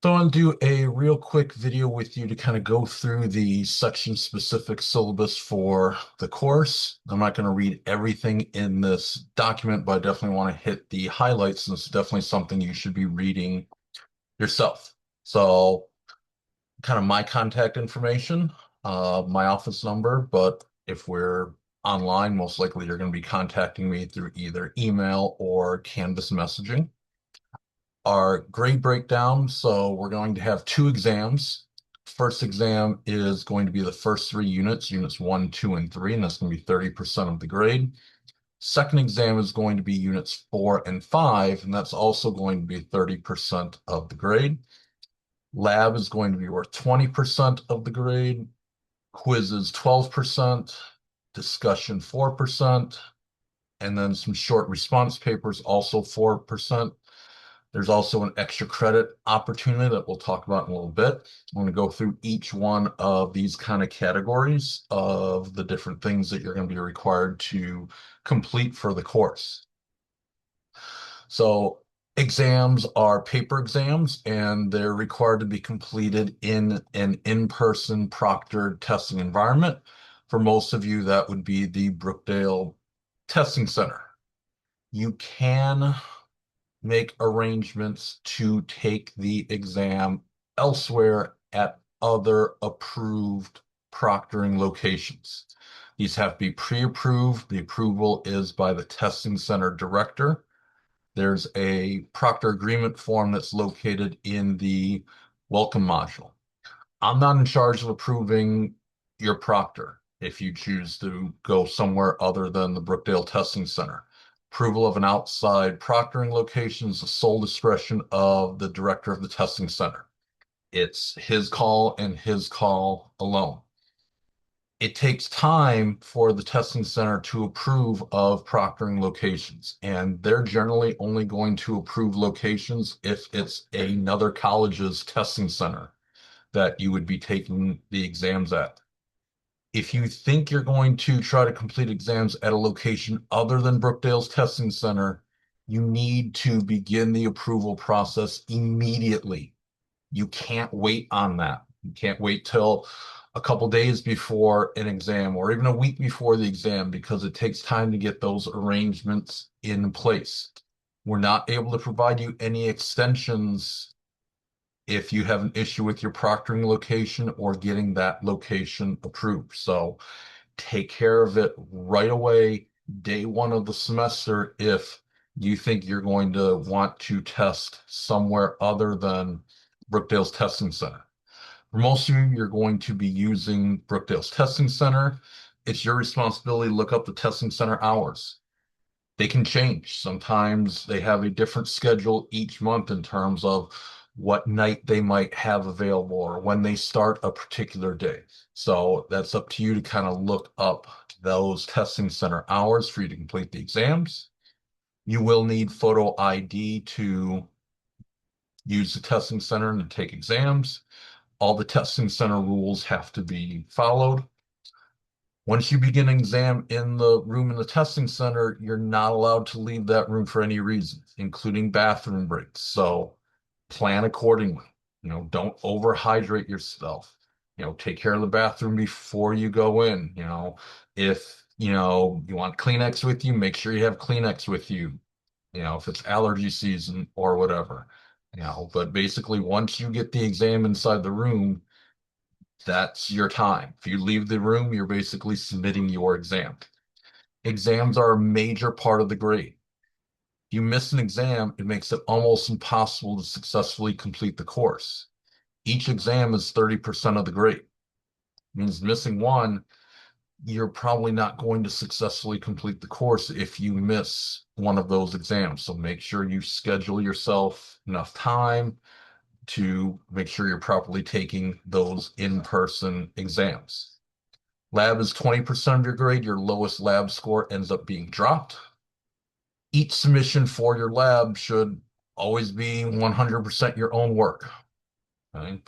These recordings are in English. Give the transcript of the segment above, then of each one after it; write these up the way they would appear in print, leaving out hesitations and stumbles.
So I'll do a real quick video with you to kind of go through the section-specific syllabus for the course. I'm not going to read everything in this document, but I definitely want to hit the highlights, and it's definitely something you should be reading yourself. So kind of my contact information, my office number, but if we're online, most likely you're going to be contacting me through either email or Canvas messaging. Our grade breakdown. So we're going to have two exams. First exam is going to be the first three units, units 1, 2, and 3, and that's going to be 30% of the grade. Second exam is going to be units 4 and 5, and that's also going to be 30% of the grade. Lab is going to be worth 20% of the grade. Quizzes 12%, discussion 4%, and then some short response papers also 4%. There's also an extra credit opportunity that we'll talk about in a little bit. I'm going to go through each one of these kind of categories of the different things that you're going to be required to complete for the course. So exams are paper exams, and they're required to be completed in an in-person proctored testing environment. For most of you, that would be the Brookdale Testing Center. You can make arrangements to take the exam elsewhere at other approved proctoring locations. These have to be pre-approved. The approval is by the testing center director. There's a proctor agreement form that's located in the welcome module. I'm not in charge of approving your proctor if you choose to go somewhere other than the Brookdale Testing Center. Approval of an outside proctoring location is the sole discretion of the director of the testing center. It's his call and his call alone. It takes time for the testing center to approve of proctoring locations, and they're generally only going to approve locations if it's another college's testing center that you would be taking the exams at. If you think you're going to try to complete exams at a location other than Brookdale's testing center, you need to begin the approval process immediately. You can't wait on that. You can't wait till a couple days before an exam or even a week before the exam because it takes time to get those arrangements in place. We're not able to provide you any extensions if you have an issue with your proctoring location or getting that location approved. So take care of it right away, day one of the semester, if you think you're going to want to test somewhere other than Brookdale's Testing Center. For most of you, you're going to be using Brookdale's Testing Center. It's your responsibility to look up the testing center hours. They can change. Sometimes they have a different schedule each month in terms of what night they might have available or when they start a particular day. So that's up to you to kind of look up those testing center hours for you to complete the exams. You will need photo ID to use the testing center and to take exams. All the testing center rules have to be followed. Once you begin an exam in the room in the testing center, you're not allowed to leave that room for any reason, including bathroom breaks. So plan accordingly. Don't overhydrate yourself. Take care of the bathroom before you go in. If you want Kleenex with you, make sure you have Kleenex with you. If it's allergy season or whatever. But basically, once you get the exam inside the room, that's your time. If you leave the room, you're basically submitting your exam. Exams are a major part of the grade. If you miss an exam, it makes it almost impossible to successfully complete the course. Each exam is 30% of the grade. It means missing one, you're probably not going to successfully complete the course if you miss one of those exams. So make sure you schedule yourself enough time to make sure you're properly taking those in-person exams. Lab is 20% of your grade. Your lowest lab score ends up being dropped. Each submission for your lab should always be 100% your own work. Okay?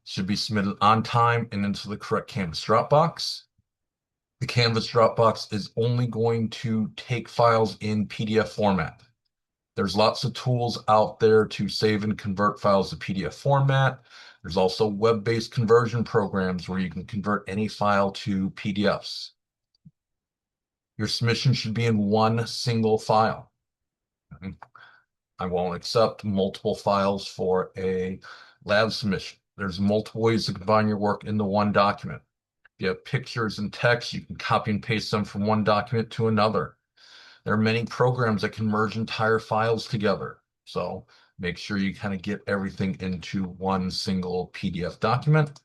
Should be submitted on time and into the correct Canvas Dropbox. The Canvas Dropbox is only going to take files in PDF format. There's lots of tools out there to save and convert files to PDF format. There's also web-based conversion programs where you can convert any file to PDFs. Your submission should be in one single file. I won't accept multiple files for a lab submission. There's multiple ways to combine your work into one document. If you have pictures and text, you can copy and paste them from one document to another. There are many programs that can merge entire files together. So make sure you kind of get everything into one single PDF document.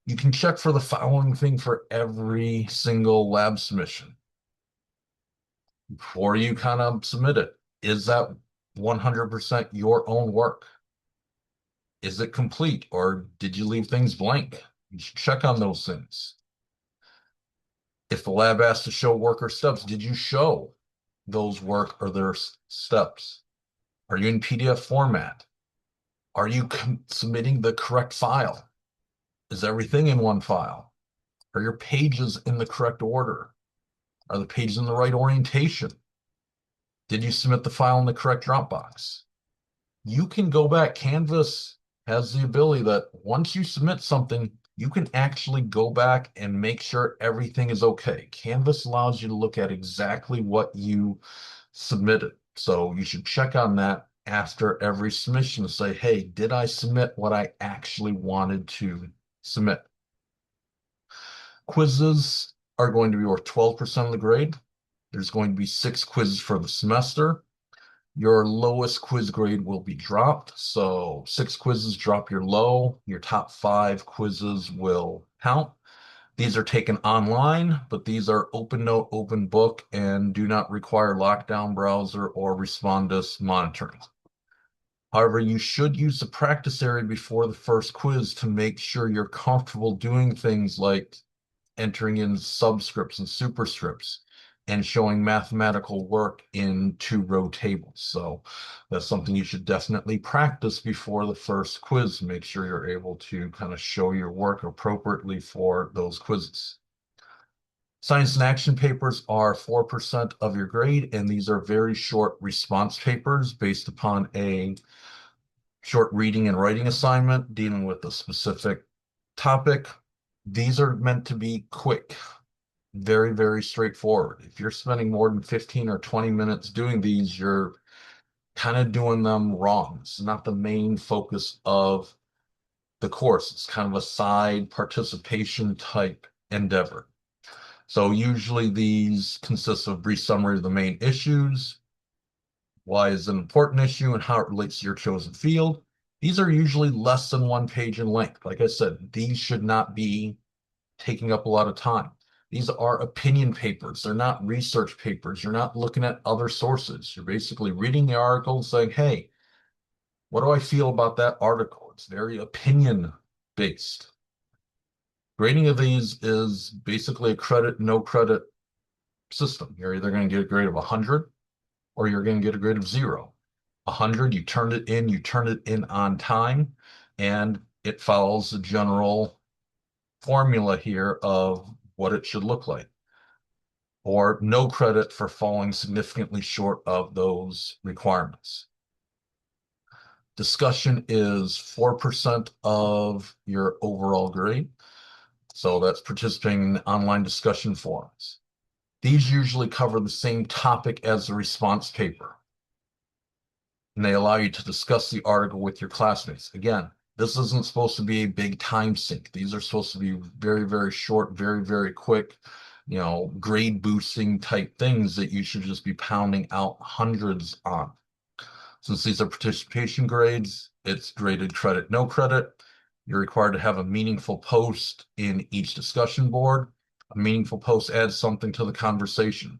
You can check for the following thing for every single lab submission before you kind of submit it. Is that 100% your own work? Is it complete, or did you leave things blank? You should check on those things. If the lab asks to show work or steps, did you show those work or their steps? Are you in PDF format? Are you submitting the correct file? Is everything in one file? Are your pages in the correct order? Are the pages in the right orientation? Did you submit the file in the correct Dropbox? You can go back. Canvas has the ability that once you submit something, you can actually go back and make sure everything is okay. Canvas allows you to look at exactly what you submitted. So you should check on that after every submission to say, hey, did I submit what I actually wanted to submit? Quizzes are going to be worth 12% of the grade. There's going to be 6 quizzes for the semester. Your lowest quiz grade will be dropped. So 6 quizzes drop your low. Your top 5 quizzes will count. These are taken online, but these are open note, open book, and do not require lockdown browser or Respondus monitoring. However, you should use the practice area before the first quiz to make sure you're comfortable doing things like entering in subscripts and superscripts and showing mathematical work in 2-row tables. So that's something you should definitely practice before the first quiz. Make sure you're able to kind of show your work appropriately for those quizzes. Science and action papers are 4% of your grade, and these are very short response papers based upon a short reading and writing assignment dealing with a specific topic. These are meant to be quick, very, very straightforward. If you're spending more than 15 or 20 minutes doing these, you're kind of doing them wrong. It's not the main focus of the course. It's kind of a side participation type endeavor. So usually these consist of brief summary of the main issues, why is an important issue and how it relates to your chosen field. These are usually less than 1 page in length. Like I said, these should not be taking up a lot of time. These are opinion papers. They're not research papers. You're not looking at other sources. You're basically reading the article and saying, hey, what do I feel about that article? It's very opinion based. Grading of these is basically a credit, no credit system. You're either going to get a grade of 100 or you're going to get a grade of 0. 100, you turned it in on time, and it follows the general formula here of what it should look like. Or no credit for falling significantly short of those requirements. Discussion is 4% of your overall grade. So that's participating in online discussion forums. These usually cover the same topic as the response paper, and they allow you to discuss the article with your classmates. Again, this isn't supposed to be a big time sink. These are supposed to be very, very short, very, very quick, grade boosting type things that you should just be pounding out hundreds on. Since these are participation grades, it's graded credit, no credit. You're required to have a meaningful post in each discussion board. A meaningful post adds something to the conversation.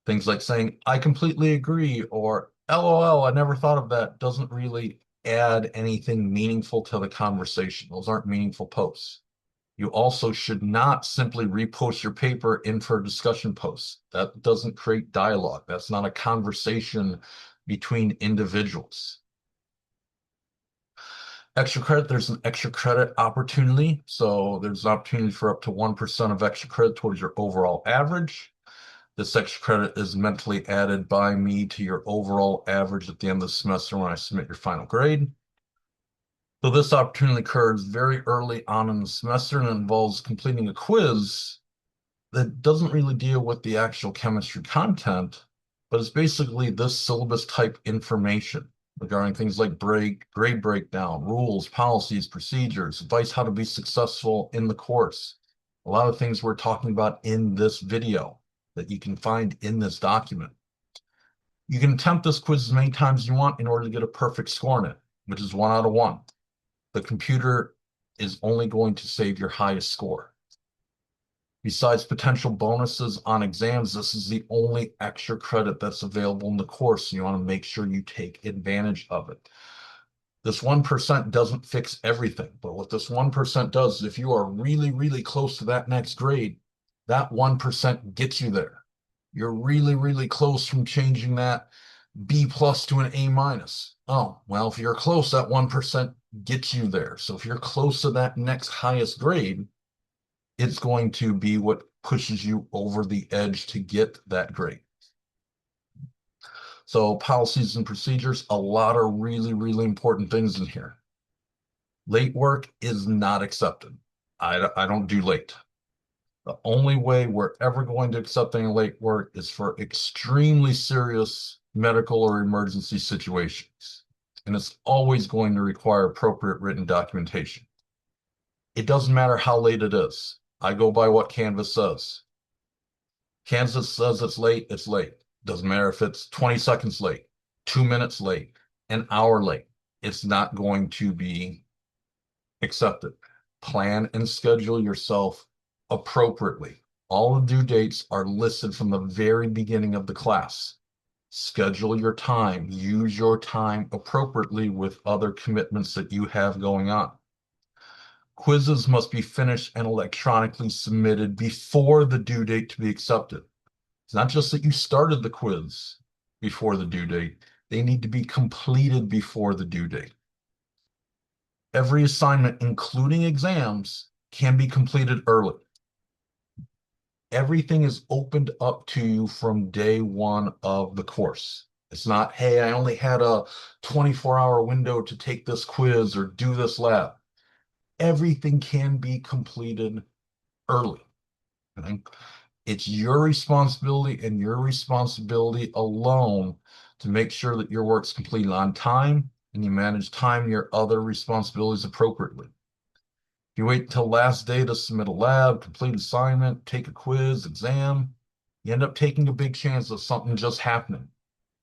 Things like saying, I completely agree, or LOL, I never thought of that, doesn't really add anything meaningful to the conversation. Those aren't meaningful posts. You also should not simply repost your paper in for a discussion post. That doesn't create dialogue. That's not a conversation between individuals. Extra credit, there's an extra credit opportunity. So there's an opportunity for up to 1% of extra credit towards your overall average. This extra credit is mentally added by me to your overall average at the end of the semester when I submit your final grade. So this opportunity occurs very early on in the semester and involves completing a quiz that doesn't really deal with the actual chemistry content, but it's basically this syllabus type information regarding things like grade breakdown, rules, policies, procedures, advice how to be successful in the course. A lot of things we're talking about in this video that you can find in this document. You can attempt this quiz as many times as you want in order to get a perfect score in it, which is 1 out of 1. The computer is only going to save your highest score. Besides potential bonuses on exams, this is the only extra credit that's available in the course. So you want to make sure you take advantage of it. This 1% doesn't fix everything, but what this 1% does is if you are really, really close to that next grade, that 1% gets you there. You're really, really close from changing that B plus to an A minus. Oh, well, if you're close, that 1% gets you there. So if you're close to that next highest grade, it's going to be what pushes you over the edge to get that grade. So policies and procedures, a lot of really, really important things in here. Late work is not accepted. I don't do late. The only way we're ever going to accept any late work is for extremely serious medical or emergency situations. And it's always going to require appropriate written documentation. It doesn't matter how late it is. I go by what Canvas says. Canvas says it's late, it's late. Doesn't matter if it's 20 seconds late, 2 minutes late, an hour late. It's not going to be accepted. Plan and schedule yourself appropriately. All the due dates are listed from the very beginning of the class. Schedule your time. Use your time appropriately with other commitments that you have going on. Quizzes must be finished and electronically submitted before the due date to be accepted. It's not just that you started the quiz before the due date, they need to be completed before the due date. Every assignment, including exams, can be completed early. Everything is opened up to you from day one of the course. It's not, hey, I only had a 24-hour window to take this quiz or do this lab. Everything can be completed early. Okay? It's your responsibility and your responsibility alone to make sure that your work's completed on time and you manage time and your other responsibilities appropriately. If you wait until last day to submit a lab, complete assignment, take a quiz, exam, you end up taking a big chance of something just happening,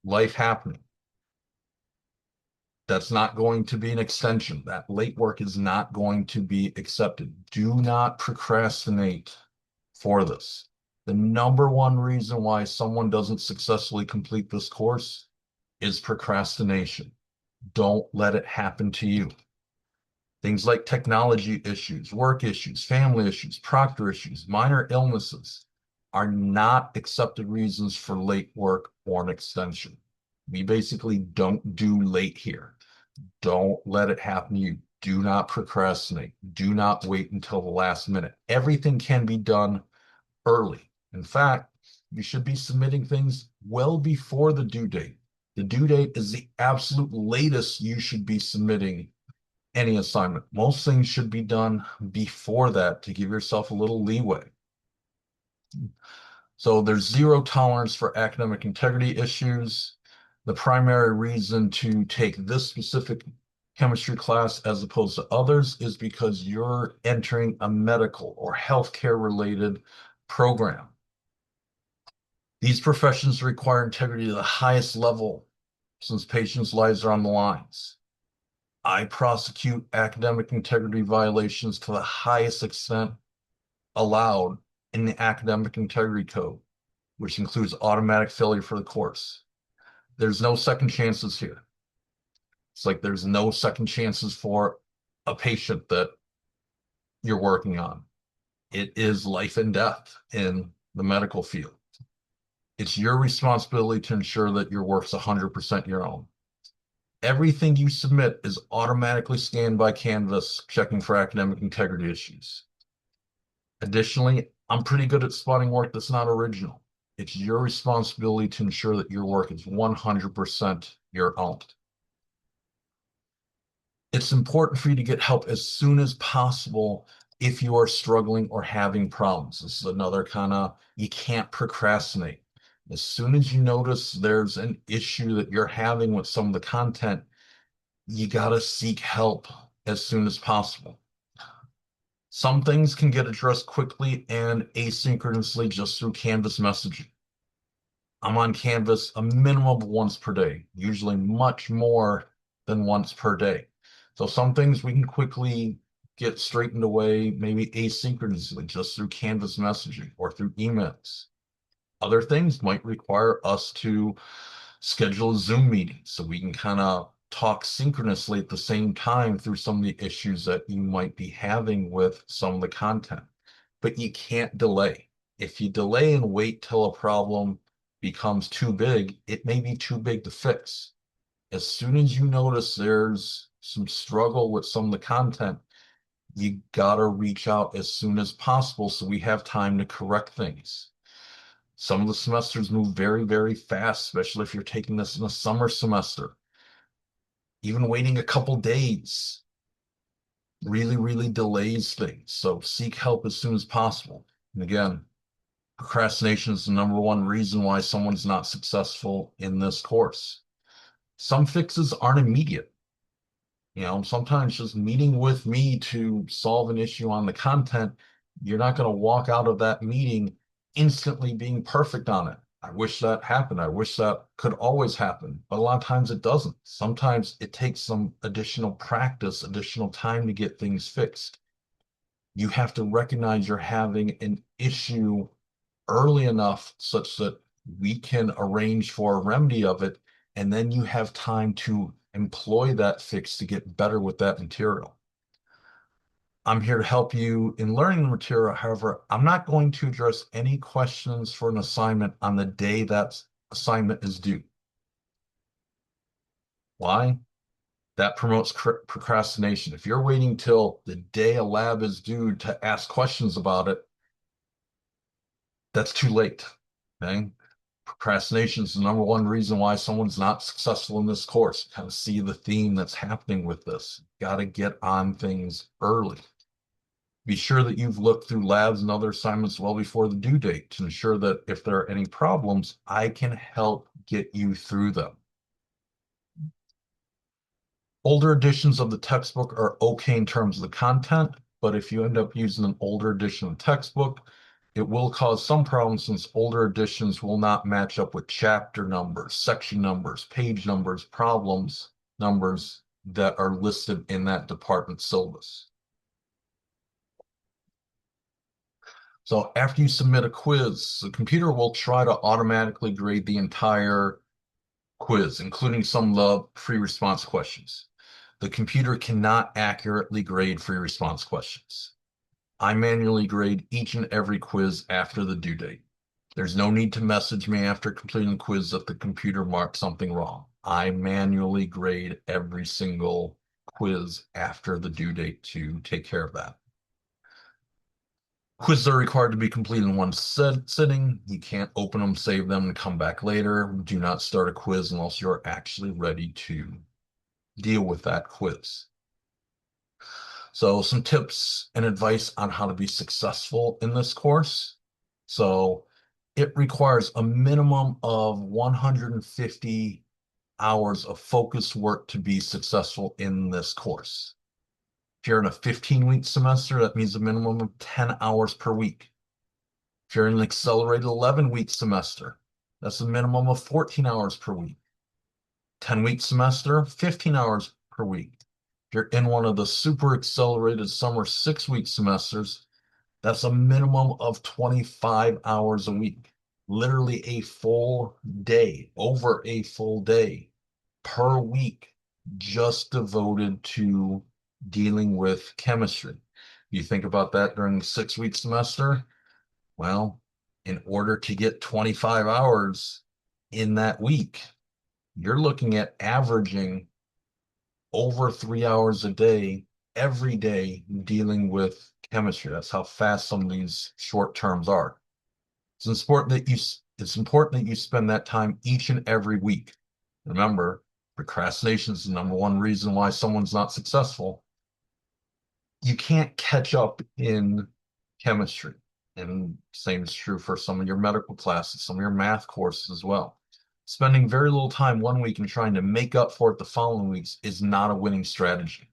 life happening. That's not going to be an extension. That late work is not going to be accepted. Do not procrastinate for this. The number one reason why someone doesn't successfully complete this course is procrastination. Don't let it happen to you. Things like technology issues, work issues, family issues, proctor issues, minor illnesses are not accepted reasons for late work or an extension. We basically don't do late here. Don't let it happen to you. Do not procrastinate. Do not wait until the last minute. Everything can be done early. In fact, you should be submitting things well before the due date. The due date is the absolute latest you should be submitting any assignment. Most things should be done before that to give yourself a little leeway. So there's zero tolerance for academic integrity issues. The primary reason to take this specific chemistry class as opposed to others is because you're entering a medical or healthcare related program. These professions require integrity to the highest level since patients' lives are on the lines. I prosecute academic integrity violations to the highest extent allowed in the Academic Integrity Code, which includes automatic failure for the course. There's no second chances here. It's like there's no second chances for a patient that you're working on. It is life and death in the medical field. It's your responsibility to ensure that your work's 100% your own. Everything you submit is automatically scanned by Canvas, checking for academic integrity issues. Additionally, I'm pretty good at spotting work that's not original. It's your responsibility to ensure that your work is 100% your own. It's important for you to get help as soon as possible if you are struggling or having problems. This is another kind of, you can't procrastinate. As soon as you notice there's an issue that you're having with some of the content, you got to seek help as soon as possible. Some things can get addressed quickly and asynchronously just through Canvas messaging. I'm on Canvas a minimum of once per day, usually much more than once per day. So some things we can quickly get straightened away, maybe asynchronously, just through Canvas messaging or through emails. Other things might require us to schedule a Zoom meeting so we can kind of talk synchronously at the same time through some of the issues that you might be having with some of the content. But you can't delay. If you delay and wait till a problem becomes too big, it may be too big to fix. As soon as you notice there's some struggle with some of the content, you gotta reach out as soon as possible so we have time to correct things. Some of the semesters move very, very fast, especially if you're taking this in a summer semester. Even waiting a couple days really, really delays things. So seek help as soon as possible. And again, procrastination is the number one reason why someone's not successful in this course. Some fixes aren't immediate. Sometimes just meeting with me to solve an issue on the content, you're not going to walk out of that meeting instantly being perfect on it. I wish that happened. I wish that could always happen, but a lot of times it doesn't. Sometimes it takes some additional practice, additional time to get things fixed. You have to recognize you're having an issue early enough such that we can arrange for a remedy of it, and then you have time to employ that fix to get better with that material. I'm here to help you in learning the material. However, I'm not going to address any questions for an assignment on the day that assignment is due. Why? That promotes procrastination. If you're waiting till the day a lab is due to ask questions about it, that's too late. Okay? Procrastination is the number one reason why someone's not successful in this course. Kind of see the theme that's happening with this. Got to get on things early. Be sure that you've looked through labs and other assignments well before the due date to ensure that if there are any problems, I can help get you through them. Older editions of the textbook are okay in terms of the content, but if you end up using an older edition of the textbook, it will cause some problems since older editions will not match up with chapter numbers, section numbers, page numbers, problems numbers that are listed in that department syllabus. So after you submit a quiz, the computer will try to automatically grade the entire quiz, including some of the free response questions. The computer cannot accurately grade free response questions. I manually grade each and every quiz after the due date. There's no need to message me after completing the quiz if the computer marked something wrong. I manually grade every single quiz after the due date to take care of that. Quizzes are required to be completed in one sitting. You can't open them, save them, and come back later. Do not start a quiz unless you're actually ready to deal with that quiz. So some tips and advice on how to be successful in this course. So it requires a minimum of 150 hours of focused work to be successful in this course. If you're in a 15-week semester, that means a minimum of 10 hours per week. If you're in an accelerated 11-week semester, that's a minimum of 14 hours per week. 10-week semester, 15 hours per week. If you're in one of the super accelerated summer 6-week semesters, that's a minimum of 25 hours a week. Literally a full day, over a full day per week, just devoted to dealing with chemistry. You think about that during the 6-week semester, well, in order to get 25 hours in that week, you're looking at averaging over 3 hours a day, every day, dealing with chemistry. That's how fast some of these short terms are. It's It's important that you spend that time each and every week. Remember, procrastination is the number one reason why someone's not successful. You can't catch up in chemistry. And same is true for some of your medical classes, some of your math courses as well. Spending very little time one week and trying to make up for it the following weeks is not a winning strategy.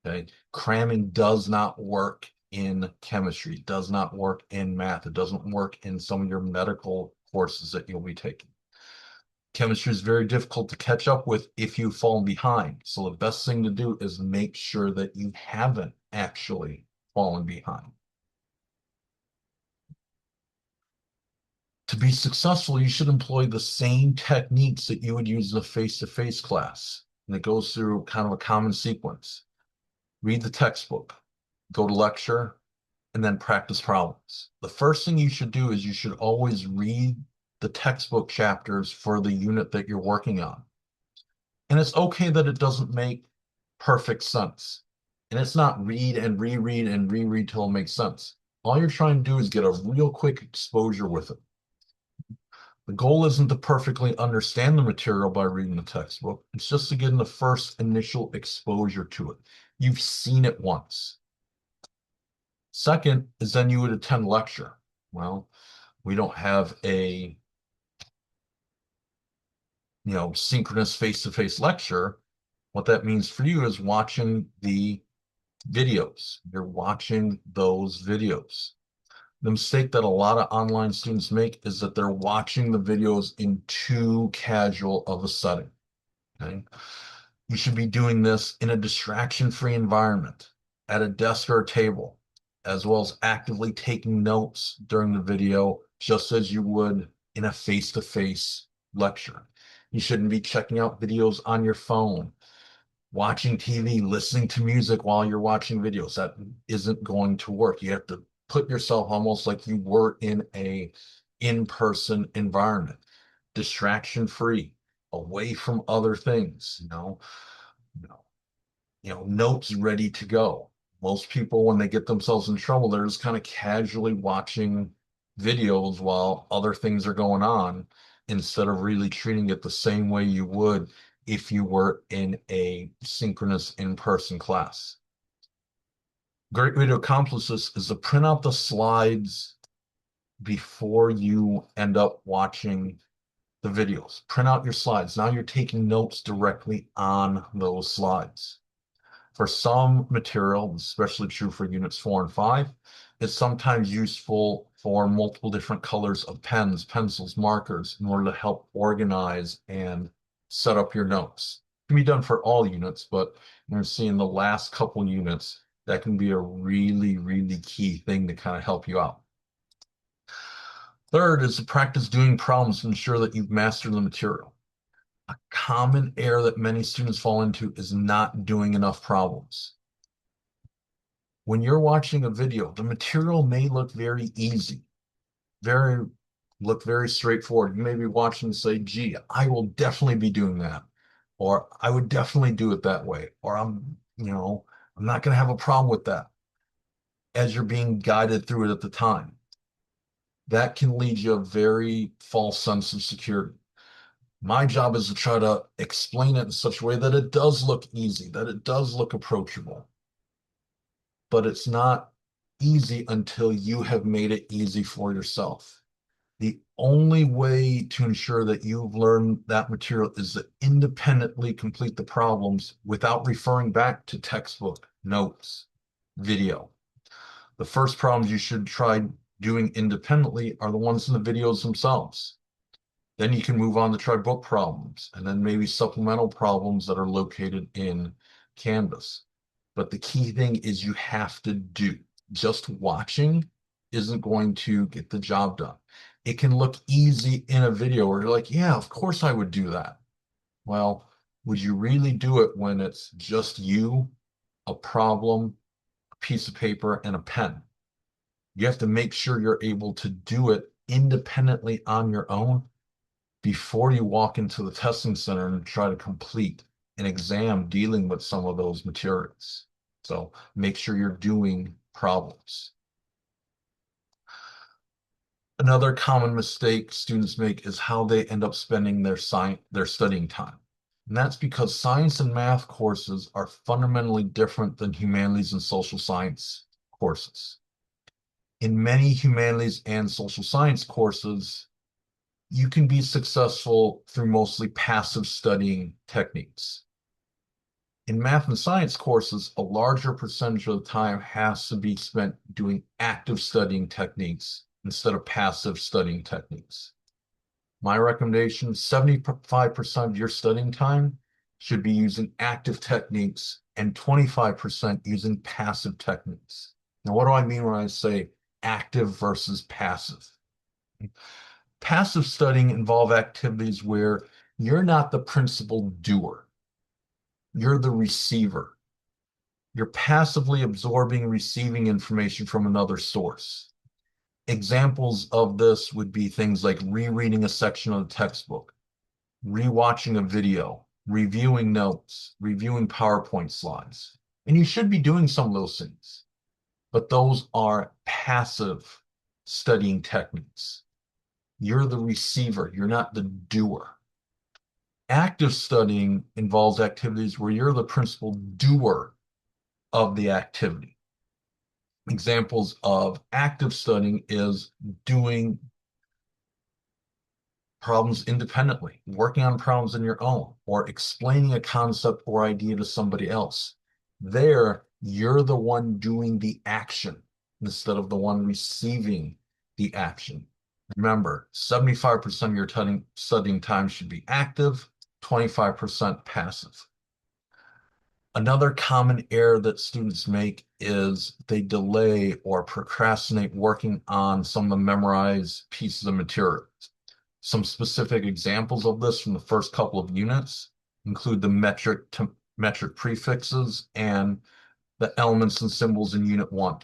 Okay. Cramming does not work in chemistry, it does not work in math, it doesn't work in some of your medical courses that you'll be taking. Chemistry is very difficult to catch up with if you've fallen behind. So the best thing to do is make sure that you haven't actually fallen behind. To be successful, you should employ the same techniques that you would use in a face-to-face class. And it goes through kind of a common sequence. Read the textbook, go to lecture, and then practice problems. The first thing you should do is you should always read the textbook chapters for the unit that you're working on. And it's okay that it doesn't make perfect sense. And it's not read and reread till it makes sense. All you're trying to do is get a real quick exposure with it. The goal isn't to perfectly understand the material by reading the textbook. It's just to get the first initial exposure to it. You've seen it once. Second is then you would attend lecture. Well, we don't have a synchronous face-to-face lecture. What that means for you is watching the videos. You're watching those videos. The mistake that a lot of online students make is that they're watching the videos in too casual of a setting. Okay? You should be doing this in a distraction-free environment, at a desk or a table, as well as actively taking notes during the video, just as you would in a face-to-face lecture. You shouldn't be checking out videos on your phone, watching TV, listening to music while you're watching videos. That isn't going to work. You have to put yourself almost like you were in a in-person environment, distraction-free, away from other things, notes ready to go. Most people, when they get themselves in trouble, they're just kind of casually watching videos while other things are going on instead of really treating it the same way you would if you were in a synchronous in-person class. Great way to accomplish this is to print out the slides before you end up watching the videos. Print out your slides. Now you're taking notes directly on those slides. For some material, especially true for units 4 and 5, it's sometimes useful for multiple different colors of pens, pencils, markers in order to help organize and set up your notes. It can be done for all units, but you're seeing the last couple units, that can be a really, really key thing to kind of help you out. Third is to practice doing problems to ensure that you've mastered the material. A common error that many students fall into is not doing enough problems. When you're watching a video, the material may look very easy, look very straightforward. You may be watching and say, gee, I will definitely be doing that. Or I would definitely do it that way. Or I'm not going to have a problem with that as you're being guided through it at the time. That can lead you a very false sense of security. My job is to try to explain it in such a way that it does look easy, that it does look approachable. But it's not easy until you have made it easy for yourself. The only way to ensure that you've learned that material is to independently complete the problems without referring back to textbook, notes, video. The first problems you should try doing independently are the ones in the videos themselves. Then you can move on to try book problems and then maybe supplemental problems that are located in Canvas. But the key thing is you have to do. Just watching isn't going to get the job done. It can look easy in a video where you're like, yeah, of course I would do that. Well, would you really do it when it's just you, a problem, a piece of paper, and a pen? You have to make sure you're able to do it independently on your own before you walk into the testing center and try to complete an exam dealing with some of those materials. So make sure you're doing problems. Another common mistake students make is how they end up spending their studying time. And that's because science and math courses are fundamentally different than humanities and social science courses. In many humanities and social science courses, you can be successful through mostly passive studying techniques. In math and science courses, a larger percentage of the time has to be spent doing active studying techniques instead of passive studying techniques. My recommendation, 75% of your studying time should be using active techniques and 25% using passive techniques. Now, what do I mean when I say active versus passive? Passive studying involve activities where you're not the principal doer, you're the receiver. You're passively absorbing and receiving information from another source. Examples of this would be things like rereading a section of the textbook, rewatching a video, reviewing notes, reviewing PowerPoint slides. And you should be doing some of those things, but those are passive studying techniques. You're the receiver, you're not the doer. Active studying involves activities where you're the principal doer of the activity. Examples of active studying is doing problems independently, working on problems on your own, or explaining a concept or idea to somebody else. There, you're the one doing the action instead of the one receiving the action. Remember, 75% of your studying time should be active, 25% passive. Another common error that students make is they delay or procrastinate working on some of the memorized pieces of material. Some specific examples of this from the first couple of units include the metric prefixes and the elements and symbols in Unit 1.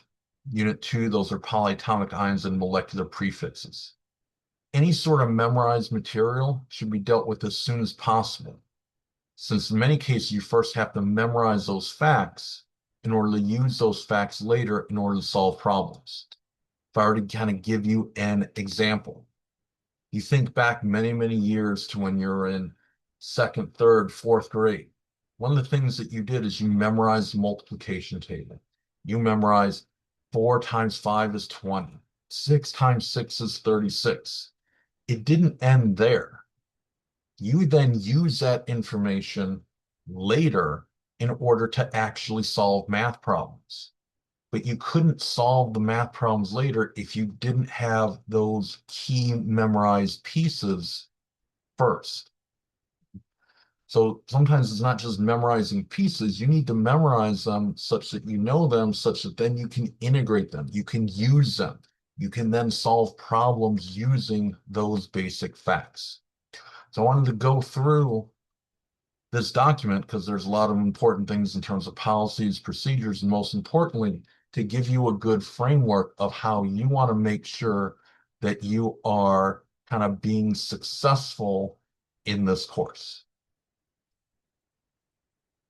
Unit 2, those are polyatomic ions and molecular prefixes. Any sort of memorized material should be dealt with as soon as possible, since in many cases you first have to memorize those facts in order to use those facts later in order to solve problems. If I were to kind of give you an example, you think back many, many years to when you're in second, third, fourth grade. One of the things that you did is you memorized the multiplication table. You memorized 4 times 5 is 20. 6 times 6 is 36. It didn't end there. You then use that information later in order to actually solve math problems. But you couldn't solve the math problems later if you didn't have those key memorized pieces first. So sometimes it's not just memorizing pieces, you need to memorize them such that you know them, such that then you can integrate them, you can use them, you can then solve problems using those basic facts. So I wanted to go through this document because there's a lot of important things in terms of policies, procedures, and most importantly, to give you a good framework of how you want to make sure that you are kind of being successful in this course.